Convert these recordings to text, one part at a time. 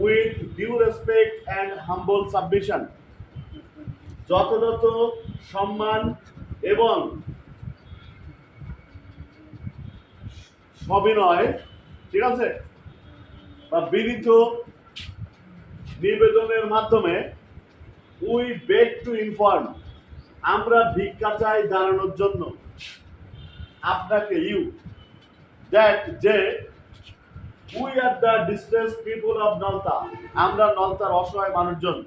With due respect and humble submission, যথাযথ সম্মান এবং সবিনয়, ঠিক আছে, বা বিনীত নিবেদনের মাধ্যমে উই বেগ টু ইনফর্ম, আমরা ভিক্ষা চাই জানানোর জন্য আপনাকে ইউ দ্যাট যে we are the distress people of Nalta, আমরা নলতার অসহায় মানুষজন,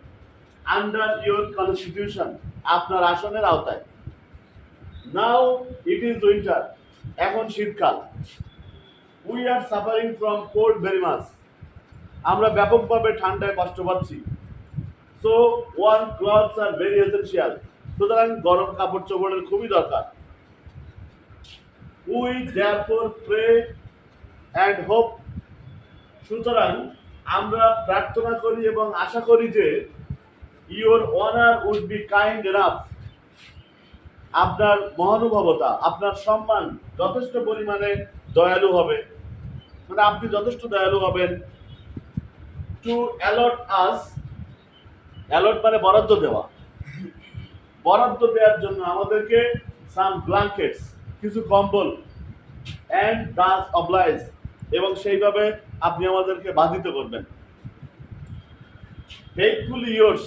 আন্ডার ইউর কনস্টিটিউশন, আপনার আসনের আওতায়। নাও ইট ইজ উইন্টার, এখন শীতকাল। We are suffering from cold very much, আমরা ব্যাপকভাবে ঠান্ডায় কষ্ট পাচ্ছি। So warm clothes are very essential, সুতরাং গরম কাপড় চোপড়ের খুবই দরকার। We therefore pray and hope, সুতরাং আমরা প্রার্থনা করি এবং আশা করি যে your honour would be kind enough, আপনার মহানুভবতা, আপনার সম্মান যথেষ্ট পরিমাণে দয়ালু হবে, মানে আপনি যথেষ্ট দয়ালু হবেন। টু অ্যালট আস, অ্যালট মানে বরাদ্দ দেওয়া, বরাদ্দ দেওয়ার জন্য আমাদেরকে সাম ব্ল্যাঙ্কেটস, কিছু কম্বল, অ্যান্ড দাস অবলাইজ, এবং সেইভাবে আপনি আমাদেরকে বাধিত করবেন। ফেইথফুলি ইয়োর্স,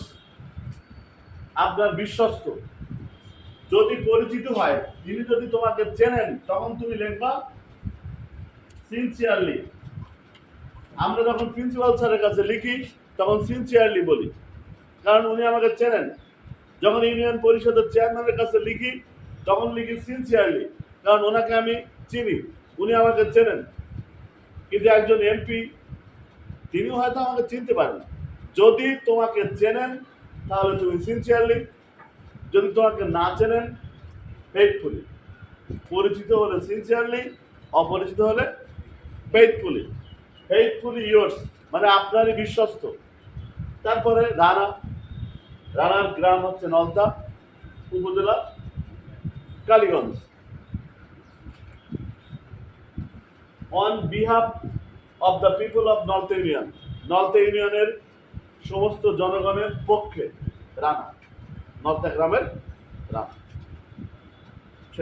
আপনার বিশ্বস্ত, যদি পরিচিত হয়, তিনি যদি তোমাকে চেনেন, তখন তুমি লিখবা সিনসিয়ারলি। আমরা যখন প্রিন্সিপাল স্যারের কাছে লিখি তখন সিনসিয়ারলি বলি, কারণ উনি আমাকে চেনেন। যখন ইউনিয়ন পরিষদের চেয়ারম্যানের কাছে লিখি তখন লিখি সিনসিয়ারলি, কারণ ওনাকে আমি চিনি, উনি আমাকে চেনেন। কিন্তু একজন এমপি তিনি হয়তো আমাকে চিনতে পারেন। যদি তোমাকে চেনেন তাহলে তুমি সিনসিয়ারলি, যদি তোমাকে না চেনেন ফেইথফুলি। পরিচিত হলে সিনসিয়ারলি, অপরিচিত হলে ফেইথফুলি। ফেইথফুলি ইয়োর্স মানে আপনারই বিশ্বস্ত। তারপরে রানা, রানার গ্রাম হচ্ছে নলতা, উপজেলা Kaliganj. On behalf of the people of Nalta union, Nalta ইউনিয়নের সমস্ত জনগণের পক্ষে রানা, নলতা গ্রামের রানা।